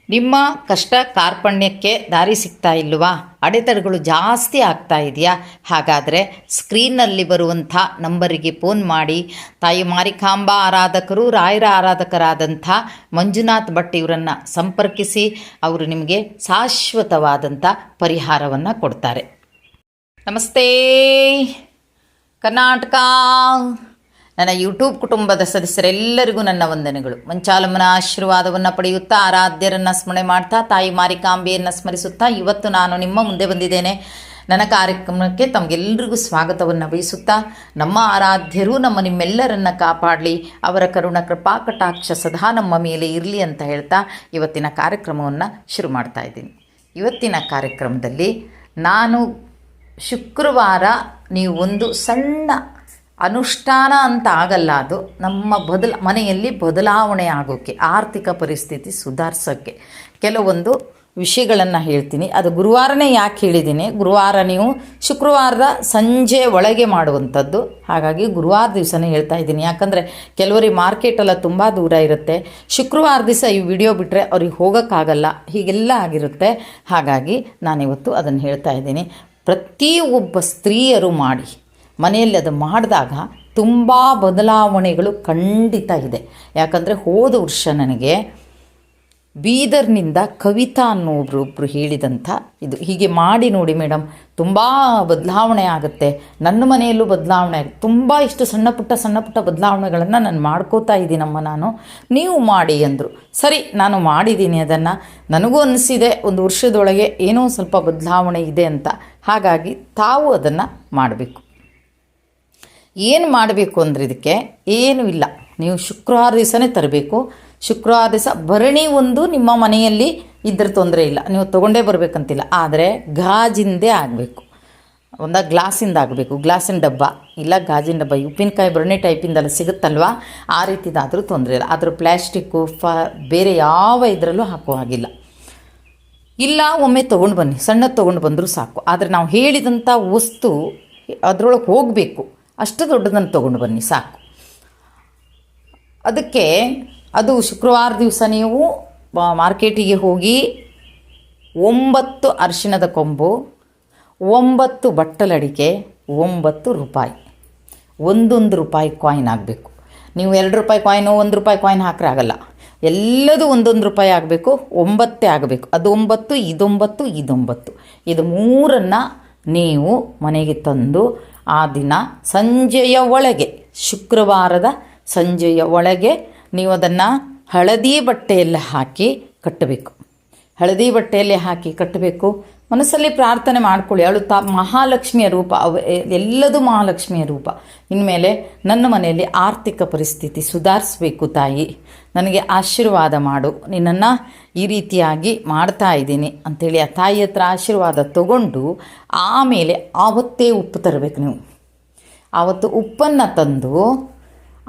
ನಿಮ್ಮ ಕಷ್ಟ ಕಾರ್ಪಣ್ಯಕ್ಕೆ ದಾರಿ ಸಿಗ್ತಾ ಇಲ್ವಾ? ಅಡೆತಡೆಗಳು ಜಾಸ್ತಿ ಆಗ್ತಾ ಇದೆಯಾ? ಹಾಗಾದರೆ ಸ್ಕ್ರೀನ್ನಲ್ಲಿ ಬರುವಂಥ ನಂಬರಿಗೆ ಫೋನ್ ಮಾಡಿ ತಾಯಿ ಮಾರಿಕಾಂಬಾ ಆರಾಧಕರು, ರಾಯರ ಆರಾಧಕರಾದಂಥ ಮಂಜುನಾಥ್ ಭಟ್ ಇವರನ್ನು ಸಂಪರ್ಕಿಸಿ ಅವರು ನಿಮಗೆ ಶಾಶ್ವತವಾದಂಥ ಪರಿಹಾರವನ್ನು ಕೊಡ್ತಾರೆ. ನಮಸ್ತೆ ಕರ್ನಾಟಕ. ನನ್ನ ಯೂಟ್ಯೂಬ್ ಕುಟುಂಬದ ಸದಸ್ಯರೆಲ್ಲರಿಗೂ ನನ್ನ ವಂದನೆಗಳು. ಮಂಚಾಲಮ್ಮನ ಆಶೀರ್ವಾದವನ್ನು ಪಡೆಯುತ್ತಾ, ಆರಾಧ್ಯರನ್ನು ಸ್ಮರಣೆ ಮಾಡ್ತಾ, ತಾಯಿ ಮಾರಿಕಾಂಬೆಯನ್ನು ಸ್ಮರಿಸುತ್ತಾ ಇವತ್ತು ನಾನು ನಿಮ್ಮ ಮುಂದೆ ಬಂದಿದ್ದೇನೆ. ನನ್ನ ಕಾರ್ಯಕ್ರಮಕ್ಕೆ ತಮಗೆಲ್ಲರಿಗೂ ಸ್ವಾಗತವನ್ನು ಬಯಸುತ್ತಾ, ನಮ್ಮ ಆರಾಧ್ಯರು ನಿಮ್ಮೆಲ್ಲರನ್ನು ಕಾಪಾಡಲಿ, ಅವರ ಕರುಣ ಕೃಪಾ ಕಟಾಕ್ಷ ಸದಾ ನಮ್ಮ ಮೇಲೆ ಇರಲಿ ಅಂತ ಹೇಳ್ತಾ ಇವತ್ತಿನ ಕಾರ್ಯಕ್ರಮವನ್ನು ಶುರು ಮಾಡ್ತಾ ಇದ್ದೀನಿ. ಇವತ್ತಿನ ಕಾರ್ಯಕ್ರಮದಲ್ಲಿ ನಾನು ಶುಕ್ರವಾರ ನೀವು ಒಂದು ಸಣ್ಣ ಅನುಷ್ಠಾನ ಅಂತ ಆಗಲ್ಲ, ಅದು ನಮ್ಮ ಮನೆಯಲ್ಲಿ ಬದಲಾವಣೆ ಆಗೋಕ್ಕೆ, ಆರ್ಥಿಕ ಪರಿಸ್ಥಿತಿ ಸುಧಾರಿಸೋಕ್ಕೆ ಕೆಲವೊಂದು ವಿಷಯಗಳನ್ನು ಹೇಳ್ತೀನಿ. ಅದು ಗುರುವಾರನೇ ಯಾಕೆ ಹೇಳಿದ್ದೀನಿ, ಗುರುವಾರ ನೀವು ಶುಕ್ರವಾರದ ಸಂಜೆ ಒಳಗೆ ಮಾಡುವಂಥದ್ದು, ಹಾಗಾಗಿ ಗುರುವಾರ ದಿವಸನೇ ಹೇಳ್ತಾ ಇದ್ದೀನಿ. ಯಾಕಂದರೆ ಕೆಲವರಿಗೆ ಮಾರ್ಕೆಟೆಲ್ಲ ತುಂಬ ದೂರ ಇರುತ್ತೆ, ಶುಕ್ರವಾರ ದಿವಸ ಈ ವಿಡಿಯೋ ಬಿಟ್ಟರೆ ಅವ್ರಿಗೆ ಹೋಗೋಕ್ಕಾಗಲ್ಲ, ಹೀಗೆಲ್ಲ ಆಗಿರುತ್ತೆ. ಹಾಗಾಗಿ ನಾನಿವತ್ತು ಅದನ್ನು ಹೇಳ್ತಾ ಇದ್ದೀನಿ. ಪ್ರತಿಯೊಬ್ಬ ಸ್ತ್ರೀಯರು ಮಾಡಿ, ಮನೆಯಲ್ಲಿ ಅದು ಮಾಡಿದಾಗ ತುಂಬ ಬದಲಾವಣೆಗಳು ಖಂಡಿತ ಇದೆ. ಯಾಕಂದರೆ ಹೋದ ವರ್ಷ ನನಗೆ ಬೀದರ್ನಿಂದ ಕವಿತಾ ಅನ್ನೋಬ್ರೊಬ್ಬರು ಹೇಳಿದಂಥ ಇದು, ಹೀಗೆ ಮಾಡಿ ನೋಡಿ ಮೇಡಮ್ ತುಂಬ ಬದಲಾವಣೆ ಆಗುತ್ತೆ, ನನ್ನ ಮನೆಯಲ್ಲೂ ಬದಲಾವಣೆ ಆಗುತ್ತೆ, ತುಂಬ ಇಷ್ಟು ಸಣ್ಣ ಪುಟ್ಟ ಬದಲಾವಣೆಗಳನ್ನು ನಾನು ಮಾಡ್ಕೋತಾ ಇದ್ದೀನಮ್ಮ, ನೀವು ಮಾಡಿ ಅಂದರು. ಸರಿ, ನಾನು ಮಾಡಿದ್ದೀನಿ ಅದನ್ನು. ನನಗೂ ಅನಿಸಿದೆ ಒಂದು ವರ್ಷದೊಳಗೆ ಏನೋ ಸ್ವಲ್ಪ ಬದಲಾವಣೆ ಇದೆ ಅಂತ. ಹಾಗಾಗಿ ತಾವು ಅದನ್ನು ಮಾಡಬೇಕು. ಏನು ಮಾಡಬೇಕು ಅಂದರೆ ಇದಕ್ಕೆ ಏನೂ ಇಲ್ಲ, ನೀವು ಶುಕ್ರವಾರ ದಿವಸನೇ ತರಬೇಕು. ಶುಕ್ರವಾರ ದಿವಸ ಭರಣಿ ಒಂದು ನಿಮ್ಮ ಮನೆಯಲ್ಲಿ ಇದ್ದರೆ ತೊಂದರೆ ಇಲ್ಲ, ನೀವು ತೊಗೊಂಡೇ ಬರಬೇಕಂತಿಲ್ಲ. ಆದರೆ ಗಾಜಿಂದೇ ಆಗಬೇಕು, ಒಂದು ಗ್ಲಾಸಿಂದ ಆಗಬೇಕು, ಗ್ಲಾಸಿನ ಡಬ್ಬ ಇಲ್ಲ ಗಾಜಿನ ಡಬ್ಬ, ಉಪ್ಪಿನಕಾಯಿ ಭರಣಿ ಟೈಪಿಂದೆಲ್ಲ ಸಿಗುತ್ತಲ್ವ, ಆ ರೀತಿದಾದರೂ ತೊಂದರೆ ಇಲ್ಲ. ಆದರೂ ಪ್ಲ್ಯಾಸ್ಟಿಕ್ಕು ಬೇರೆ ಯಾವ ಇದರಲ್ಲೂ ಹಾಕೋ ಹಾಗಿಲ್ಲ. ಇಲ್ಲ ಒಮ್ಮೆ ತೊಗೊಂಡು ಬನ್ನಿ, ಸಣ್ಣದು ತೊಗೊಂಡು ಬಂದರೂ ಸಾಕು. ಆದರೆ ನಾವು ಹೇಳಿದಂಥ ವಸ್ತು ಅದರೊಳಗೆ ಹೋಗಬೇಕು, ಅಷ್ಟು ದೊಡ್ಡದನ್ನು ತೊಗೊಂಡು ಬನ್ನಿ ಸಾಕು. ಅದಕ್ಕೆ ಅದು ಶುಕ್ರವಾರ ದಿವಸ ನೀವು ಮಾರ್ಕೆಟಿಗೆ ಹೋಗಿ 9 ಅರಿಶಿಣದ ಕೊಂಬು, 9 ಬಟ್ಟಲಡಿಕೆ, 9 ರೂಪಾಯಿ, 1 ರೂಪಾಯಿ ಕಾಯಿನ್ ಆಗಬೇಕು. ನೀವು 2 ರೂಪಾಯಿ ಕಾಯಿನು, 1 ರೂಪಾಯಿ ಕಾಯಿನ್ ಹಾಕ್ರೆ ಆಗಲ್ಲ, ಎಲ್ಲದೂ 1 ರೂಪಾಯಿ ಆಗಬೇಕು, 9 ಆಗಬೇಕು. ಅದು 9, ಇದೊಂಬತ್ತು, ಇದೊಂಬತ್ತು, ಇದು ಮೂರನ್ನು ನೀವು ಮನೆಗೆ ತಂದು ಆ ದಿನ ಸಂಜೆಯ ಒಳಗೆ, ಶುಕ್ರವಾರದ ಸಂಜೆಯ ಒಳಗೆ ನೀವು ಅದನ್ನು ಹಳದಿ ಬಟ್ಟೆಯಲ್ಲಿ ಹಾಕಿ ಕಟ್ಟಬೇಕು. ಹಳದಿ ಬಟ್ಟೆಯಲ್ಲಿ ಹಾಕಿ ಕಟ್ಟಬೇಕು. ಮನಸ್ಸಲ್ಲಿ ಪ್ರಾರ್ಥನೆ ಮಾಡ್ಕೊಳ್ಳಿ, ಅವಳು ಮಹಾಲಕ್ಷ್ಮಿಯ ರೂಪ, ಎಲ್ಲದೂ ಮಹಾಲಕ್ಷ್ಮಿಯ ರೂಪ. ಇನ್ಮೇಲೆ ನನ್ನ ಮನೆಯಲ್ಲಿ ಆರ್ಥಿಕ ಪರಿಸ್ಥಿತಿ ಸುಧಾರಿಸಬೇಕು ತಾಯಿ, ನನಗೆ ಆಶೀರ್ವಾದ ಮಾಡು, ನಿನ್ನನ್ನು ಈ ರೀತಿಯಾಗಿ ಮಾಡ್ತಾ ಇದ್ದೀನಿ ಅಂಥೇಳಿ ಆ ತಾಯಿ ಹತ್ರ ಆಶೀರ್ವಾದ ತಗೊಂಡು ಆಮೇಲೆ ಆವತ್ತೇ ಉಪ್ಪು ತರಬೇಕು. ನೀವು ಆವತ್ತು ಉಪ್ಪನ್ನು ತಂದು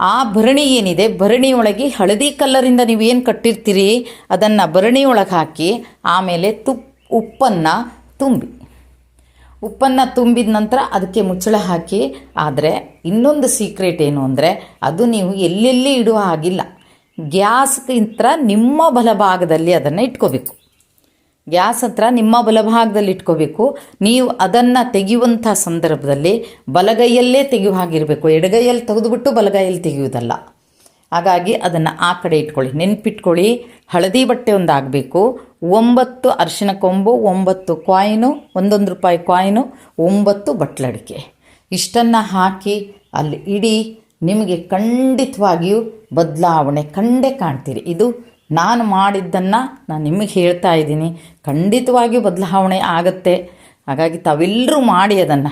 ಆ ಭರಣಿ ಏನಿದೆ, ಭರಣಿಯೊಳಗೆ ಹಳದಿ ಕಲ್ಲರಿಂದ ನೀವೇನು ಕಟ್ಟಿರ್ತೀರಿ ಅದನ್ನು ಭರಣಿಯೊಳಗೆ ಹಾಕಿ ಆಮೇಲೆ ಉಪ್ಪನ್ನು ತುಂಬಿದ ನಂತರ ಅದಕ್ಕೆ ಮುಚ್ಚಳ ಹಾಕಿ. ಆದರೆ ಇನ್ನೊಂದು ಸೀಕ್ರೆಟ್ ಏನು ಅಂದರೆ, ಅದು ನೀವು ಎಲ್ಲೆಲ್ಲಿ ಇಡುವ ಹಾಗಿಲ್ಲ, ಗ್ಯಾಸ್ಗಿಂತ ನಿಮ್ಮ ಬಲಭಾಗದಲ್ಲಿ ಅದನ್ನು ಇಟ್ಕೋಬೇಕು. ಗ್ಯಾಸ್ ಹತ್ರ ನಿಮ್ಮ ಬಲಭಾಗದಲ್ಲಿ ಇಟ್ಕೋಬೇಕು. ನೀವು ಅದನ್ನು ತೆಗೆಯುವಂಥ ಸಂದರ್ಭದಲ್ಲಿ ಬಲಗೈಯಲ್ಲೇ ತೆಗೆಯುವ ಹಾಗಿರಬೇಕು, ಎಡಗೈಯಲ್ಲಿ ತೆಗೆದುಬಿಟ್ಟು ಬಲಗೈಯಲ್ಲಿ ತೆಗೆಯುವುದಲ್ಲ. ಹಾಗಾಗಿ ಅದನ್ನು ಆ ಕಡೆ ಇಟ್ಕೊಳ್ಳಿ, ನೆನ್ಪಿಟ್ಕೊಳ್ಳಿ. ಹಳದಿ ಬಟ್ಟೆ ಒಂದು ಆಗಬೇಕು, 9 ಅರಿಶಿಣ ಕೊಂಬು, 9 ಕಾಯಿನು, 1 ರೂಪಾಯಿ ಕಾಯಿನು, 9 ಬಟ್ಲಡಿಕೆ, ಇಷ್ಟನ್ನು ಹಾಕಿ ಅಲ್ಲಿ ಇಡಿ. ನಿಮಗೆ ಖಂಡಿತವಾಗಿಯೂ ಬದಲಾವಣೆ ಕಂಡೇ ಕಾಣ್ತೀರಿ. ಇದು ನಾನು ಮಾಡಿದ್ದನ್ನು ನಾನು ನಿಮಗೆ ಹೇಳ್ತಾ ಇದ್ದೀನಿ, ಖಂಡಿತವಾಗಿಯೂ ಬದಲಾವಣೆ ಆಗುತ್ತೆ. ಹಾಗಾಗಿ ತಾವೆಲ್ಲರೂ ಮಾಡಿ ಅದನ್ನು.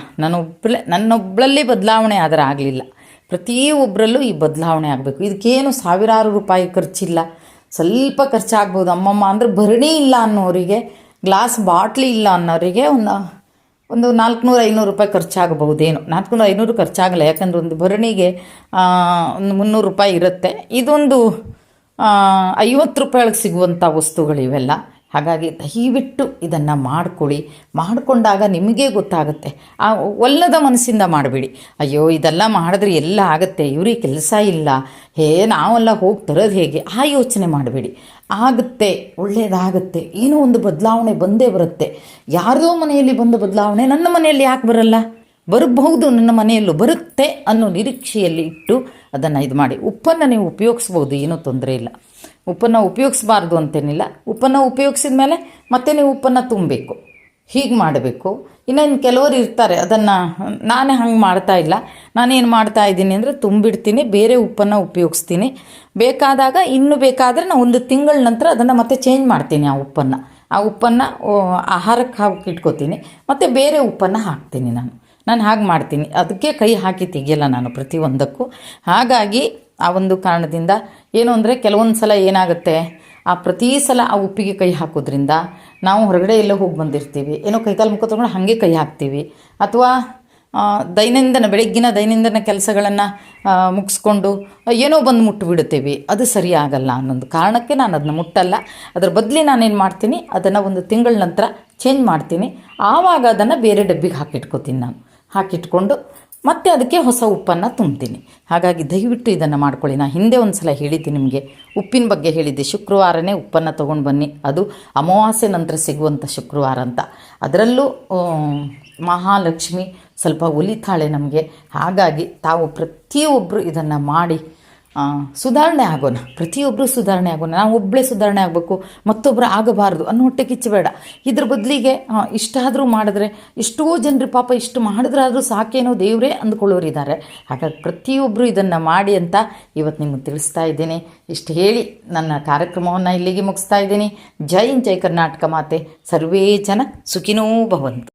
ನನ್ನೊಬ್ಬಳಲ್ಲಿ ಬದಲಾವಣೆ ಆದರೆ ಆಗಲಿಲ್ಲ, ಪ್ರತಿಯೊಬ್ಬರಲ್ಲೂ ಈ ಬದಲಾವಣೆ ಆಗಬೇಕು. ಇದಕ್ಕೇನು ಸಾವಿರಾರು ರೂಪಾಯಿ ಖರ್ಚಿಲ್ಲ, ಸ್ವಲ್ಪ ಖರ್ಚಾಗ್ಬೋದು. ಅಮ್ಮಮ್ಮ ಅಂದರೆ ಭರಣಿ ಇಲ್ಲ ಅನ್ನೋರಿಗೆ, ಗ್ಲಾಸ್ ಬಾಟ್ಲಿ ಇಲ್ಲ ಅನ್ನೋರಿಗೆ ಒಂದು 400-500 ರೂಪಾಯಿ ಖರ್ಚಾಗಬಹುದೇನೋ. 400-500 ಖರ್ಚಾಗಲ್ಲ, ಯಾಕಂದರೆ ಒಂದು ಭರಣಿಗೆ ಒಂದು 300 ರೂಪಾಯಿ ಇರುತ್ತೆ. ಇದೊಂದು 50 ರೂಪಾಯಿಗೆ ಸಿಗುವಂಥ ವಸ್ತುಗಳಿವೆಲ್ಲ. ಹಾಗಾಗಿ ದಯವಿಟ್ಟು ಇದನ್ನು ಮಾಡ್ಕೊಳ್ಳಿ. ಮಾಡಿಕೊಂಡಾಗ ನಿಮಗೇ ಗೊತ್ತಾಗುತ್ತೆ. ಆ ಒಲ್ಲದ ಮನಸ್ಸಿಂದ ಮಾಡಬೇಡಿ. ಅಯ್ಯೋ ಇದೆಲ್ಲ ಮಾಡಿದ್ರೆ ಎಲ್ಲ ಆಗುತ್ತೆ, ಇವ್ರಿಗೆ ಕೆಲಸ ಇಲ್ಲ, ನಾವೆಲ್ಲ ಹೋಗಿ ತರೋದು ಹೇಗೆ, ಆ ಯೋಚನೆ ಮಾಡಬೇಡಿ. ಆಗುತ್ತೆ, ಒಳ್ಳೆಯದಾಗುತ್ತೆ, ಏನೋ ಒಂದು ಬದಲಾವಣೆ ಬಂದೇ ಬರುತ್ತೆ. ಯಾರದೋ ಮನೆಯಲ್ಲಿ ಬಂದ ಬದಲಾವಣೆ ನನ್ನ ಮನೆಯಲ್ಲಿ ಯಾಕೆ ಬರಲ್ಲ? ಬರಬಹುದು, ನನ್ನ ಮನೆಯಲ್ಲೂ ಬರುತ್ತೆ ಅನ್ನೋ ನಿರೀಕ್ಷೆಯಲ್ಲಿ ಇಟ್ಟು ಅದನ್ನು ಇದು ಮಾಡಿ. ಉಪ್ಪನ್ನು ನೀವು ಉಪಯೋಗಿಸ್ಬೋದು, ಏನೂ ತೊಂದರೆ ಇಲ್ಲ. ಉಪ್ಪನ್ನು ಉಪಯೋಗಿಸ್ಬಾರ್ದು ಅಂತೇನಿಲ್ಲ. ಉಪ್ಪನ್ನು ಉಪಯೋಗಿಸಿದ ಮೇಲೆ ಮತ್ತೆ ನೀವು ಉಪ್ಪನ್ನು ತುಂಬಬೇಕು, ಹೀಗೆ ಮಾಡಬೇಕು. ಇನ್ನು ಕೆಲವರು ಇರ್ತಾರೆ, ಅದನ್ನು ನಾನೇ ಹಂಗೆ ಮಾಡ್ತಾ ಇಲ್ಲ. ನಾನೇನು ಮಾಡ್ತಾ ಇದ್ದೀನಿ ಅಂದರೆ ತುಂಬಿಡ್ತೀನಿ, ಬೇರೆ ಉಪ್ಪನ್ನು ಉಪಯೋಗಿಸ್ತೀನಿ. ಬೇಕಾದಾಗ ಇನ್ನು ಬೇಕಾದರೆ ನಾನು 1 ತಿಂಗಳ ನಂತರ ಅದನ್ನು ಮತ್ತೆ ಚೇಂಜ್ ಮಾಡ್ತೀನಿ. ಆ ಉಪ್ಪನ್ನು ಆಹಾರಕ್ಕೆ ಹಾಕಿ ಇಟ್ಕೋತೀನಿ, ಮತ್ತು ಬೇರೆ ಉಪ್ಪನ್ನು ಹಾಕ್ತೀನಿ. ನಾನು ಹಾಗೆ ಮಾಡ್ತೀನಿ. ಅದಕ್ಕೆ ಕೈ ಹಾಕಿ ತೆಗಿಯಲ್ಲ ನಾನು ಪ್ರತಿಯೊಂದಕ್ಕೂ. ಹಾಗಾಗಿ ಆ ಒಂದು ಕಾರಣದಿಂದ ಏನು ಅಂದರೆ ಕೆಲವೊಂದು ಸಲ ಏನಾಗುತ್ತೆ, ಆ ಪ್ರತಿ ಸಲ ಆ ಉಪ್ಪಿಗೆ ಕೈ ಹಾಕೋದ್ರಿಂದ ನಾವು ಹೊರಗಡೆ ಎಲ್ಲೋ ಹೋಗಿ ಬಂದಿರ್ತೀವಿ, ಏನೋ ಕೈಕಾಲು ಮುಖ ತೊಗೊಂಡು ಹಾಗೆ ಕೈ ಹಾಕ್ತೀವಿ, ಅಥವಾ ಬೆಳಗ್ಗಿನ ದೈನಂದಿನ ಕೆಲಸಗಳನ್ನು ಮುಗಿಸ್ಕೊಂಡು ಏನೋ ಬಂದು ಮುಟ್ಟಿಬಿಡ್ತೀವಿ. ಅದು ಸರಿಯಾಗಲ್ಲ ಅನ್ನೊಂದು ಕಾರಣಕ್ಕೆ ನಾನು ಅದನ್ನ ಮುಟ್ಟಲ್ಲ. ಅದರ ಬದಲಿ ನಾನೇನು ಮಾಡ್ತೀನಿ, ಅದನ್ನು 1 ತಿಂಗಳ ನಂತರ ಚೇಂಜ್ ಮಾಡ್ತೀನಿ. ಆವಾಗ ಅದನ್ನು ಬೇರೆ ಡಬ್ಬಿಗೆ ಹಾಕಿಟ್ಕೋತೀನಿ. ಹಾಕಿಟ್ಕೊಂಡು ಮತ್ತೆ ಅದಕ್ಕೆ ಹೊಸ ಉಪ್ಪನ್ನು ತುಂಬ್ತೀನಿ. ಹಾಗಾಗಿ ದಯವಿಟ್ಟು ಇದನ್ನು ಮಾಡ್ಕೊಳ್ಳಿ. ನಾನು ಹಿಂದೆ ಒಂದು ಸಲ ಹೇಳಿದ್ದೆ ನಿಮಗೆ, ಉಪ್ಪಿನ ಬಗ್ಗೆ ಹೇಳಿದ್ದೆ. ಶುಕ್ರವಾರನೇ ಉಪ್ಪನ್ನು ತೊಗೊಂಡು ಬನ್ನಿ, ಅದು ಅಮಾವಾಸ್ಯೆ ನಂತರ ಸಿಗುವಂಥ ಶುಕ್ರವಾರ ಅಂತ. ಅದರಲ್ಲೂ ಮಹಾಲಕ್ಷ್ಮಿ ಸ್ವಲ್ಪ ಒಲಿತಾಳೆ ನಮಗೆ. ಹಾಗಾಗಿ ತಾವು ಪ್ರತಿಯೊಬ್ಬರು ಇದನ್ನು ಮಾಡಿ ಸುಧಾರಣೆ ಆಗೋಣ. ಪ್ರತಿಯೊಬ್ಬರು ಸುಧಾರಣೆ ಆಗೋಣ. ನಾವು ಒಬ್ಬಳೇ ಸುಧಾರಣೆ ಆಗಬೇಕು, ಮತ್ತೊಬ್ಬರು ಆಗಬಾರ್ದು ಅನ್ನೋ ಹೊಟ್ಟೆ ಕಿಚ್ಚಬೇಡ. ಇದ್ರ ಬದಲಿಗೆ ಇಷ್ಟಾದರೂ ಮಾಡಿದ್ರೆ, ಎಷ್ಟೋ ಜನರು ಪಾಪ ಇಷ್ಟು ಮಾಡಿದ್ರಾದರೂ ಸಾಕೇನೋ ದೇವರೇ ಅಂದ್ಕೊಳ್ಳೋರಿದ್ದಾರೆ. ಹಾಗಾಗಿ ಪ್ರತಿಯೊಬ್ಬರು ಇದನ್ನು ಮಾಡಿ ಅಂತ ಇವತ್ತು ನಿಮಗೆ ತಿಳಿಸ್ತಾ ಇದ್ದೀನಿ. ಇಷ್ಟು ಹೇಳಿ ನನ್ನ ಕಾರ್ಯಕ್ರಮವನ್ನು ಇಲ್ಲಿಗೆ ಮುಗಿಸ್ತಾ ಇದ್ದೀನಿ. ಜೈ ಕರ್ನಾಟಕ ಮಾತೆ. ಸರ್ವೇ ಜನ ಸುಖಿನೋ ಭವಂತು.